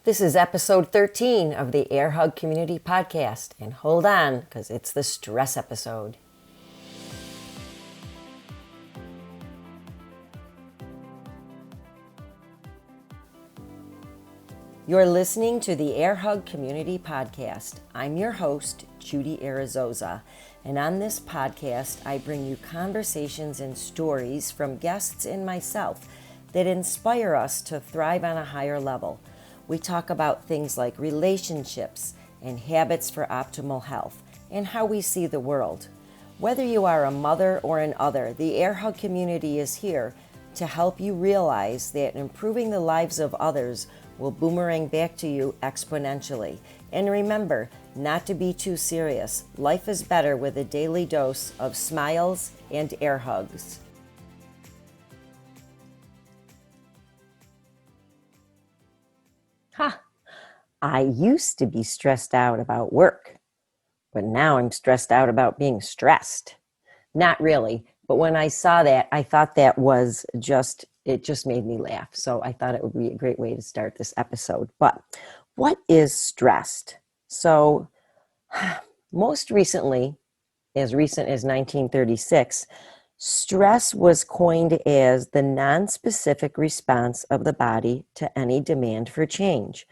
This is episode 13 of the Air Hug Community Podcast. And hold on, because it's the stress episode. You're listening to the Air Hug Community Podcast. I'm your host, Judy Arizosa. And on this podcast, I bring you conversations and stories from guests and myself that inspire us to thrive on a higher level. We talk about things like relationships and habits for optimal health and how we see the world. Whether you are a mother or an other, the Air Hug community is here to help you realize that improving the lives of others will boomerang back to you exponentially. And remember, not to be too serious. Life is better with a daily dose of smiles and air hugs. I used to be stressed out about work, but now I'm stressed out about being stressed. Not really, but when I saw that, I thought that was it just made me laugh. So I thought it would be a great way to start this episode. But what is stressed? So most recently, as recent as 1936, stress was coined as the non-specific response of the body to any demand for change.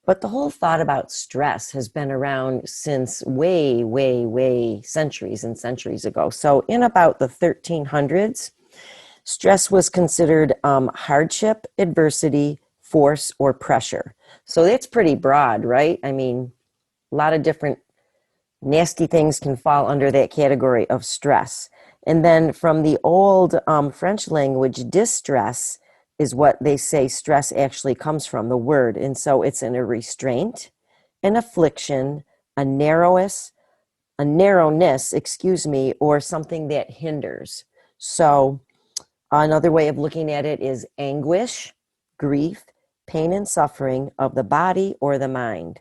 But the whole thought about stress has been around since way centuries and centuries ago. So in about the 1300s, stress was considered hardship, adversity, force, or pressure. So that's pretty broad, right? I mean, a lot of different nasty things can fall under that category of stress. And then from the old French language, distress is what they say stress actually comes from, the word. And so it's in a restraint, an affliction, a narrowness, or something that hinders. So another way of looking at it is anguish, grief, pain and suffering of the body or the mind.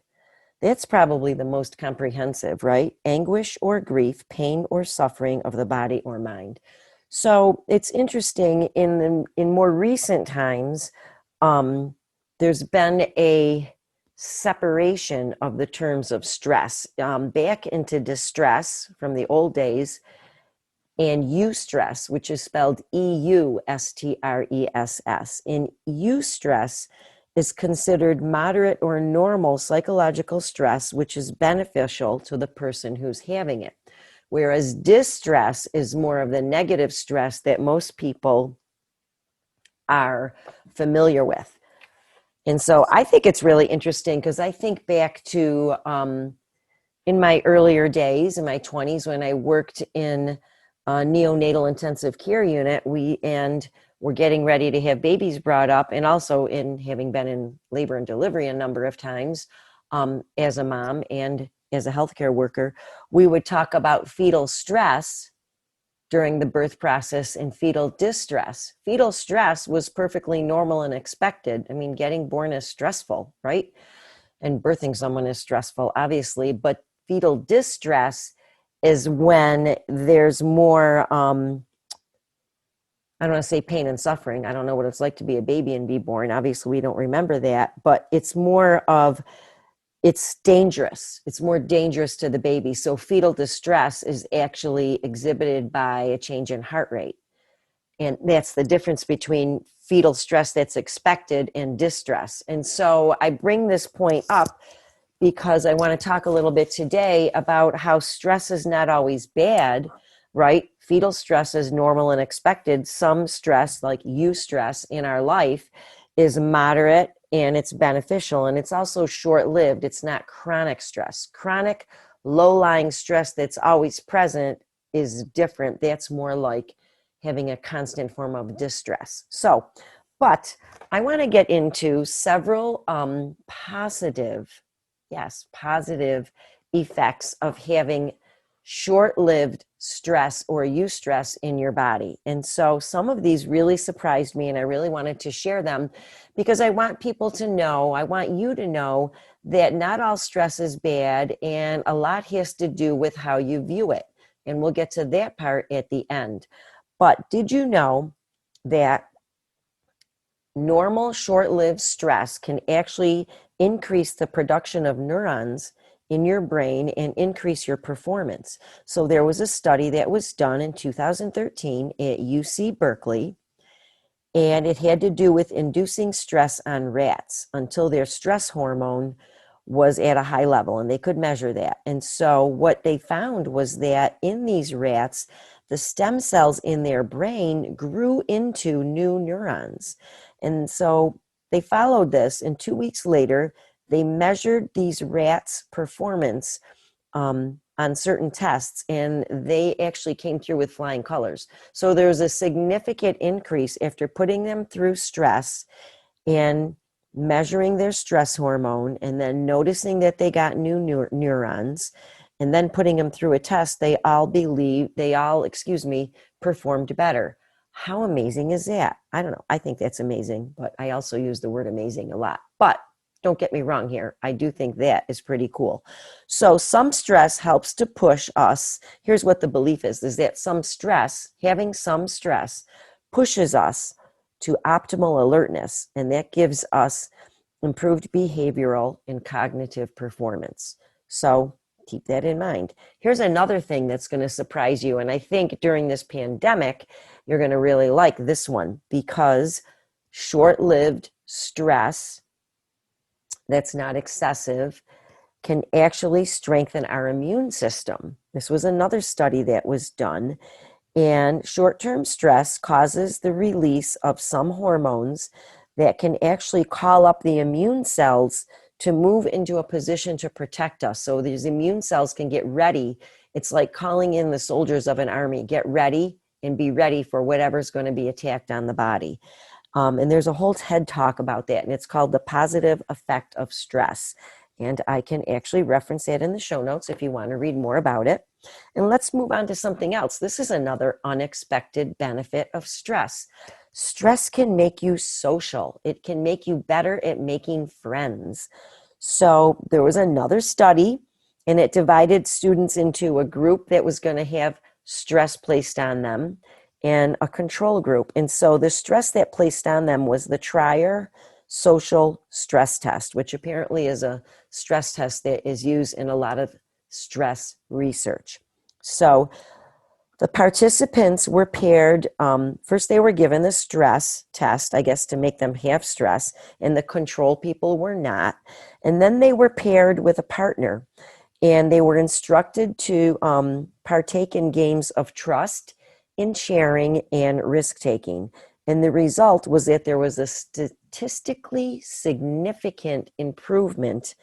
That's probably the most comprehensive, right? Anguish or grief, pain or suffering of the body or mind. So it's interesting in more recent times, there's been a separation of the terms of stress back into distress from the old days and eustress, which is spelled eustress. And eustress is considered moderate or normal psychological stress, which is beneficial to the person who's having it. Whereas distress is more of the negative stress that most people are familiar with. And so I think it's really interesting because I think back to in my earlier days, in my 20s, when I worked in a neonatal intensive care unit, we're getting ready to have babies brought up, and also in having been in labor and delivery a number of times as a mom and as a healthcare worker, we would talk about fetal stress during the birth process and fetal distress. Fetal stress was perfectly normal and expected. I mean, getting born is stressful, right? And birthing someone is stressful, obviously, but fetal distress is when there's more, I don't want to say pain and suffering. I don't know what it's like to be a baby and be born. Obviously, we don't remember that, but it's more of, it's dangerous. It's more dangerous to the baby. So fetal distress is actually exhibited by a change in heart rate. And that's the difference between fetal stress that's expected and distress. And so I bring this point up because I want to talk a little bit today about how stress is not always bad, right? Fetal stress is normal and expected. Some stress, like eustress in our life, is moderate and it's beneficial, and it's also short-lived. It's not chronic stress. Chronic, low-lying stress that's always present is different. That's more like having a constant form of distress. But I want to get into several positive effects of having short-lived stress or eustress in your body. And so some of these really surprised me, and I really wanted to share them because I want people to know, I want you to know that not all stress is bad, and a lot has to do with how you view it. And we'll get to that part at the end. But did you know that normal short-lived stress can actually increase the production of neurons in your brain and increase your performance. So there was a study that was done in 2013 at UC Berkeley, and it had to do with inducing stress on rats until their stress hormone was at a high level, and they could measure that. And so what they found was that in these rats, the stem cells in their brain grew into new neurons. And so they followed this, and 2 weeks later, they measured these rats' performance on certain tests, and they actually came through with flying colors. So there's a significant increase after putting them through stress and measuring their stress hormone, and then noticing that they got new neurons, and then putting them through a test. They all performed better. How amazing is that? I don't know. I think that's amazing, but I also use the word amazing a lot. But don't get me wrong here. I do think that is pretty cool. So some stress helps to push us. Here's what the belief is that having some stress pushes us to optimal alertness, and that gives us improved behavioral and cognitive performance. So keep that in mind. Here's another thing that's going to surprise you, and I think during this pandemic, you're going to really like this one, because short-lived stress that's not excessive can actually strengthen our immune system. This was another study that was done, and short-term stress causes the release of some hormones that can actually call up the immune cells to move into a position to protect us. So these immune cells can get ready. It's like calling in the soldiers of an army. Get ready and be ready for whatever's going to be attacked on the body. And there's a whole TED talk about that, and it's called The Positive Effect of Stress. And I can actually reference that in the show notes if you want to read more about it. And let's move on to something else. This is another unexpected benefit of stress. Stress can make you social. It can make you better at making friends. So there was another study, and it divided students into a group that was going to have stress placed on them and a control group. And so the stress that placed on them was the Trier Social Stress Test, which apparently is a stress test that is used in a lot of stress research. So the participants were paired. First, they were given the stress test, I guess, to make them have stress, and the control people were not. And then they were paired with a partner, and they were instructed to partake in games of trust, in sharing, and risk-taking. And the result was that there was a statistically significant improvement,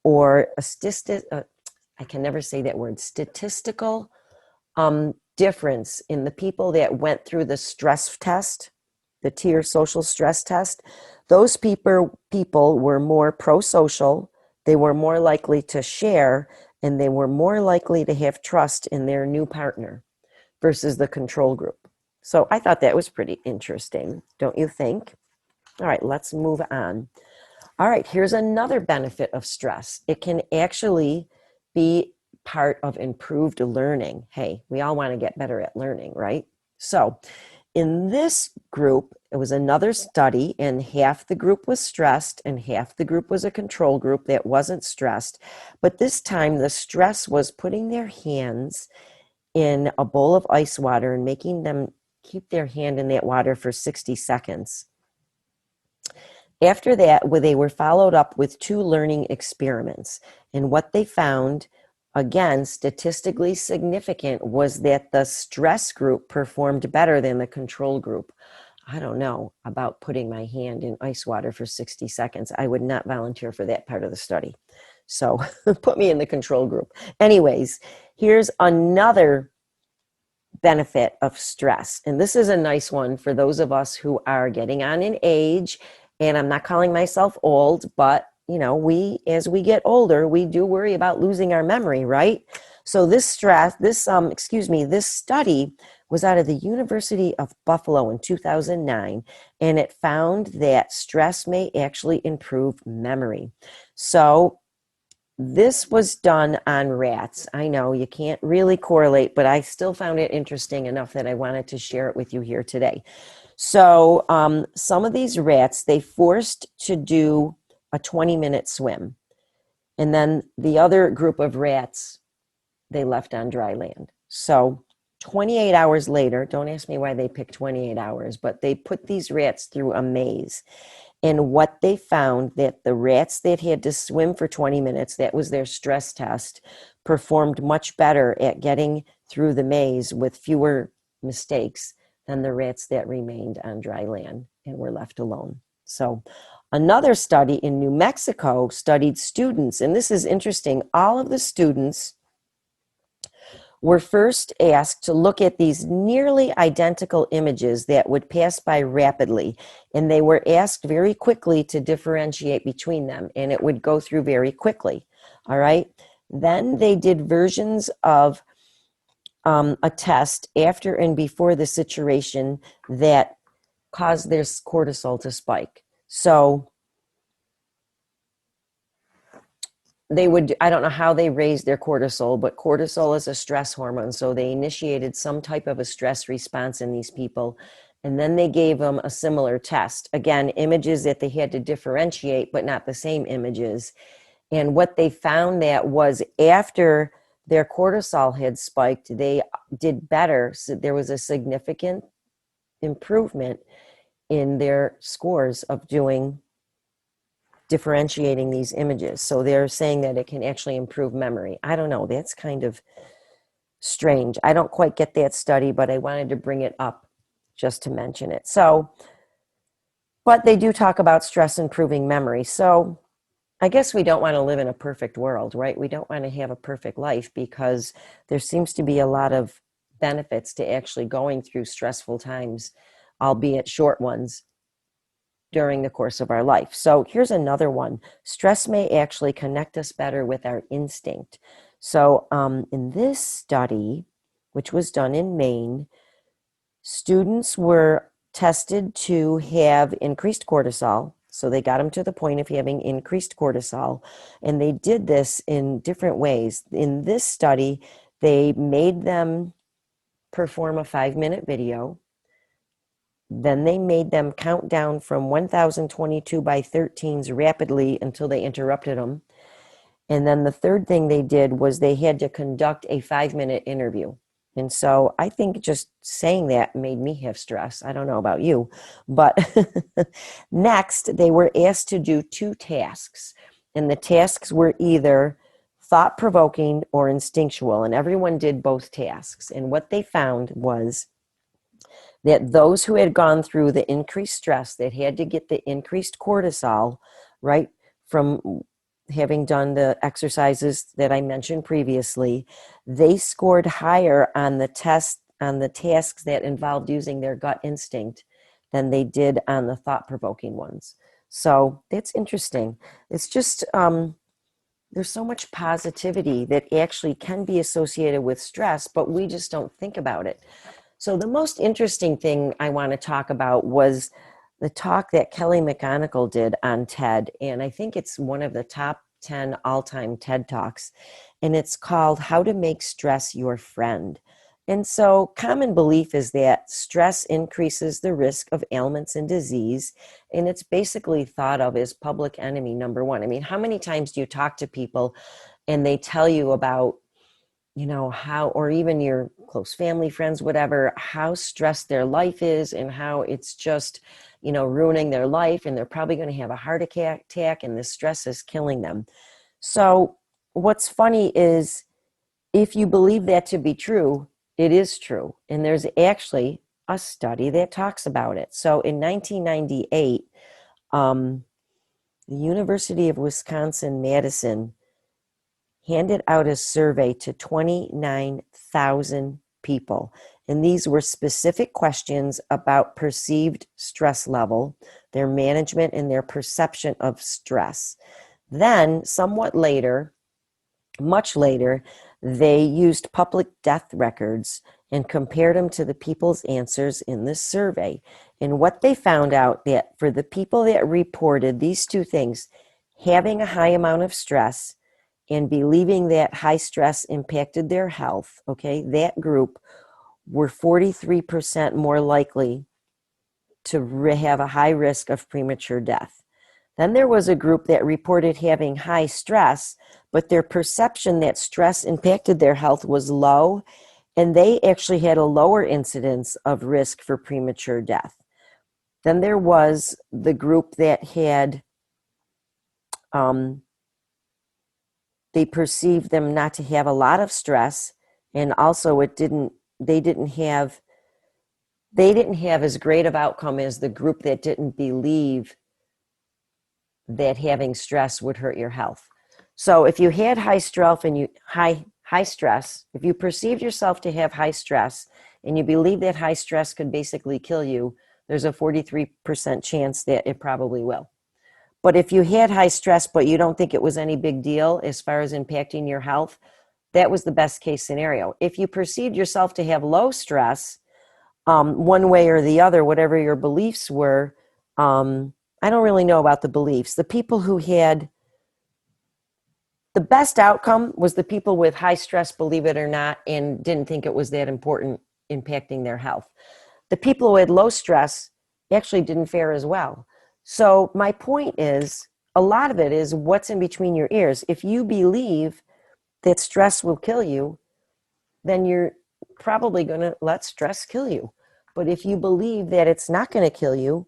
or I can never say that word, statistical difference in the people that went through the stress test, the Trier Social Stress Test. Those people were more pro-social, they were more likely to share, and they were more likely to have trust in their new partner versus the control group. So I thought that was pretty interesting, don't you think? All right, let's move on. All right, here's another benefit of stress. It can actually be part of improved learning. Hey, we all want to get better at learning, right? So in this group, it was another study, and half the group was stressed and half the group was a control group that wasn't stressed. But this time the stress was putting their hands in a bowl of ice water and making them keep their hand in that water for 60 seconds. After that, they were followed up with 2 learning experiments. And what they found, again, statistically significant, was that the stress group performed better than the control group. I don't know about putting my hand in ice water for 60 seconds. I would not volunteer for that part of the study. So put me in the control group. Anyways, here's another benefit of stress. And this is a nice one for those of us who are getting on in age. And I'm not calling myself old, but as we get older, we do worry about losing our memory, right? So this study was out of the University of Buffalo in 2009, and it found that stress may actually improve memory. So this was done on rats. I know you can't really correlate, but I still found it interesting enough that I wanted to share it with you here today. So some of these rats, they forced to do a 20-minute swim. And then the other group of rats, they left on dry land. So 28 hours later, don't ask me why they picked 28 hours, but they put these rats through a maze. And what they found, that the rats that had to swim for 20 minutes, that was their stress test, performed much better at getting through the maze with fewer mistakes than the rats that remained on dry land and were left alone. So another study in New Mexico studied students, and this is interesting. All of the students were first asked to look at these nearly identical images that would pass by rapidly, and they were asked very quickly to differentiate between them, and it would go through very quickly. All right. Then they did versions of a test after and before the situation that caused their cortisol to spike. So they would, I don't know how they raised their cortisol, but cortisol is a stress hormone. So they initiated some type of a stress response in these people. And then they gave them a similar test. Again, images that they had to differentiate, but not the same images. And what they found that was after their cortisol had spiked, they did better. So there was a significant improvement in their scores of differentiating these images. So they're saying that it can actually improve memory. I don't know. That's kind of strange. I don't quite get that study, but I wanted to bring it up just to mention it. So, but they do talk about stress improving memory. So I guess we don't want to live in a perfect world, right? We don't want to have a perfect life, because there seems to be a lot of benefits to actually going through stressful times, albeit short ones, during the course of our life. So here's another one. Stress may actually connect us better with our instinct. So in this study, which was done in Maine, students were tested to have increased cortisol. So they got them to the point of having increased cortisol. And they did this in different ways. In this study, they made them perform a 5-minute video. Then they made them count down from 1022 by 13s rapidly until they interrupted them. And then the third thing they did was they had to conduct a 5-minute interview. And so I think just saying that made me have stress. I don't know about you. But next, they were asked to do 2 tasks. And the tasks were either thought-provoking or instinctual. And everyone did both tasks. And what they found was that those who had gone through the increased stress, that had to get the increased cortisol, right, from having done the exercises that I mentioned previously, they scored higher on the test, on the tasks that involved using their gut instinct, than they did on the thought-provoking ones. So that's interesting. It's just, there's so much positivity that actually can be associated with stress, but we just don't think about it. So the most interesting thing I want to talk about was the talk that Kelly McGonigal did on TED. And I think it's one of the top 10 all-time TED Talks. And it's called How to Make Stress Your Friend. And so common belief is that stress increases the risk of ailments and disease. And it's basically thought of as public enemy number one. I mean, how many times do you talk to people and they tell you about, you know, how, or even your close family, friends, whatever, how stressed their life is and how it's just, you know, ruining their life, and they're probably going to have a heart attack and the stress is killing them. So what's funny is, if you believe that to be true, it is true. And there's actually a study that talks about it. So in 1998, the University of Wisconsin-Madison handed out a survey to 29,000 people. And these were specific questions about perceived stress level, their management, and their perception of stress. Then, somewhat later, much later, they used public death records and compared them to the people's answers in this survey. And what they found out, that for the people that reported these 2 things, having a high amount of stress and believing that high stress impacted their health, okay, that group were 43% more likely to have a high risk of premature death. Then there was a group that reported having high stress, but their perception that stress impacted their health was low, and they actually had a lower incidence of risk for premature death. Then there was the group that had, they perceived them not to have a lot of stress, and also they didn't have as great of outcome as the group that didn't believe that having stress would hurt your health. So if you had high stress if you perceived yourself to have high stress and you believe that high stress could basically kill you, there's a 43% chance that it probably will. But if you had high stress, but you don't think it was any big deal as far as impacting your health, that was the best case scenario. If you perceived yourself to have low stress, one way or the other, whatever your beliefs were, I don't really know about the beliefs. The people who had the best outcome was the people with high stress, believe it or not, and didn't think it was that important impacting their health. The people who had low stress actually didn't fare as well. So my point is, a lot of it is what's in between your ears. If you believe that stress will kill you, then you're probably going to let stress kill you. But if you believe that it's not going to kill you,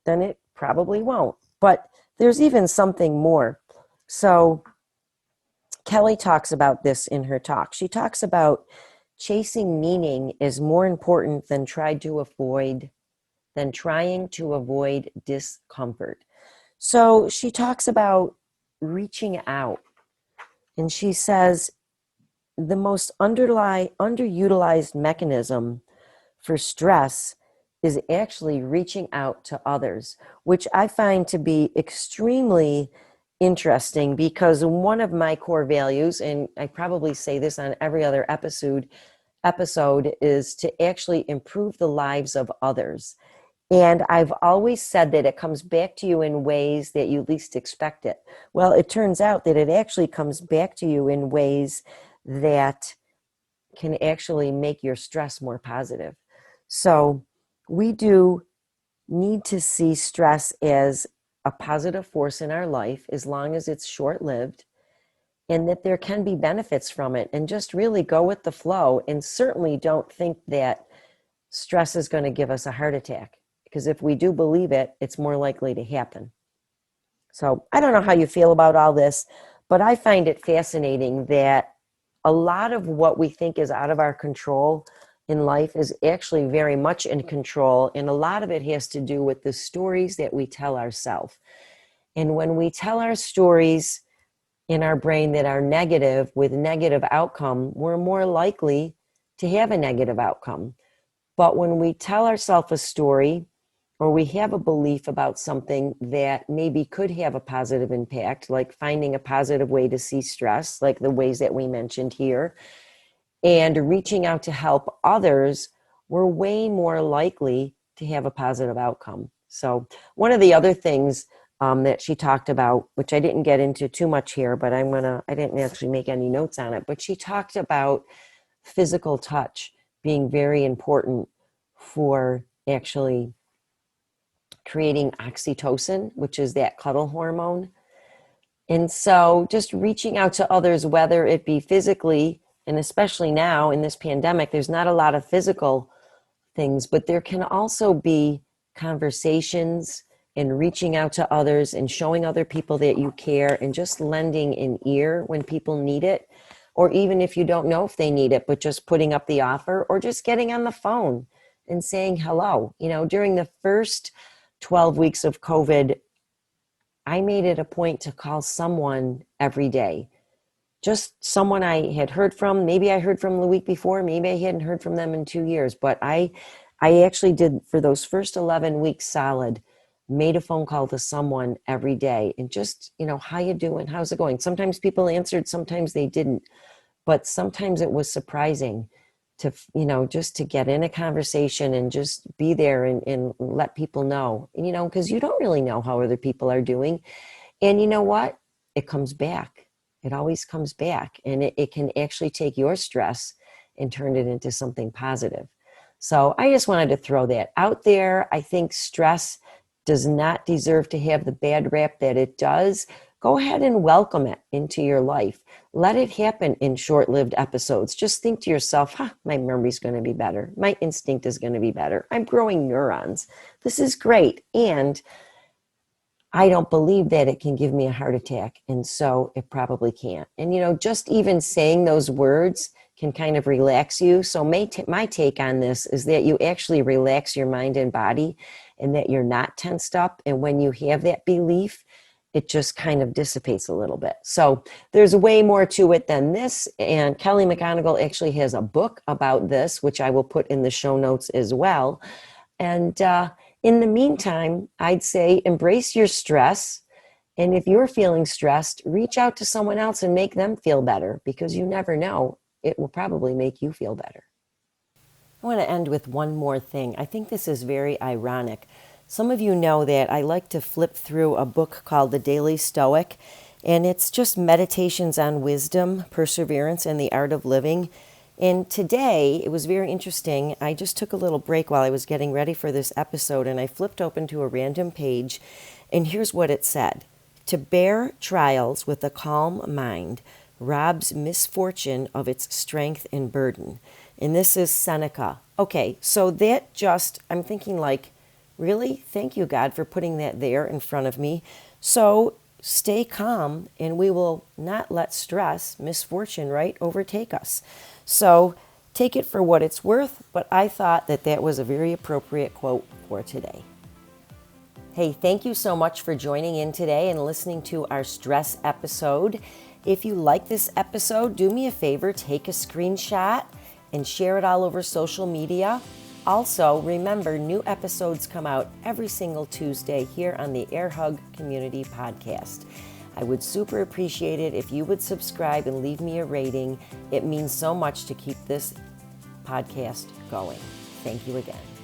then it probably won't. But there's even something more. So Kelly talks about this in her talk. She talks about chasing meaning is more important than trying to avoid discomfort. So she talks about reaching out, and she says the most underutilized mechanism for stress is actually reaching out to others, which I find to be extremely interesting, because one of my core values, and I probably say this on every other episode, is to actually improve the lives of others. And I've always said that it comes back to you in ways that you least expect it. Well, it turns out that it actually comes back to you in ways that can actually make your stress more positive. So we do need to see stress as a positive force in our life, as long as it's short-lived, and that there can be benefits from it, and just really go with the flow, and certainly don't think that stress is going to give us a heart attack, because if we do believe it, it's more likely to happen. So I don't know how you feel about all this, but I find it fascinating that a lot of what we think is out of our control in life is actually very much in control. And a lot of it has to do with the stories that we tell ourselves. And when we tell our stories in our brain that are negative, with negative outcome, we're more likely to have a negative outcome. But when we tell ourselves a story, or we have a belief about something that maybe could have a positive impact, like finding a positive way to see stress, like the ways that we mentioned here, and reaching out to help others, we're way more likely to have a positive outcome. So one of the other things that she talked about, which I didn't get into too much here, but I didn't actually make any notes on it, but she talked about physical touch being very important for actually creating oxytocin, which is that cuddle hormone. And so just reaching out to others, whether it be physically, and especially now in this pandemic, there's not a lot of physical things, but there can also be conversations and reaching out to others and showing other people that you care, and just lending an ear when people need it, or even if you don't know if they need it, but just putting up the offer, or just getting on the phone and saying hello. During the first 12 weeks of COVID, I made it a point to call someone every day. Just someone I had heard from. Maybe I heard from the week before. Maybe I hadn't heard from them in 2 years. But I actually did, for those first 11 weeks solid, made a phone call to someone every day. And just, how you doing? How's it going? Sometimes people answered, sometimes they didn't. But sometimes it was surprising to, just to get in a conversation and just be there and let people know, because you don't really know how other people are doing. And you know what? It comes back. It always comes back. And it can actually take your stress and turn it into something positive. So I just wanted to throw that out there. I think stress does not deserve to have the bad rap that it does. Go ahead and welcome it into your life. Let it happen in short-lived episodes. Just think to yourself, my memory's going to be better. My instinct is going to be better. I'm growing neurons. This is great. And I don't believe that it can give me a heart attack. And so it probably can't. And, just even saying those words can kind of relax you. So my take on this is that you actually relax your mind and body and that you're not tensed up. And when you have that belief, it just kind of dissipates a little bit. So there's way more to it than this. And Kelly McGonigal actually has a book about this, which I will put in the show notes as well. And in the meantime, I'd say embrace your stress. And if you're feeling stressed, reach out to someone else and make them feel better, because you never know. It will probably make you feel better. I want to end with one more thing. I think this is very ironic. Some of you know that I like to flip through a book called The Daily Stoic, and it's just meditations on wisdom, perseverance, and the art of living. And today, it was very interesting. I just took a little break while I was getting ready for this episode, and I flipped open to a random page, and here's what it said. To bear trials with a calm mind robs misfortune of its strength and burden. And this is Seneca. Okay, so that I'm thinking like, really? Thank you, God, for putting that there in front of me. So stay calm, and we will not let stress, misfortune, right, overtake us. So take it for what it's worth, but I thought that was a very appropriate quote for today. Hey, thank you so much for joining in today and listening to our stress episode. If you like this episode, do me a favor, take a screenshot and share it all over social media. Also, remember, new episodes come out every single Tuesday here on the Air Hug Community Podcast. I would super appreciate it if you would subscribe and leave me a rating. It means so much to keep this podcast going. Thank you again.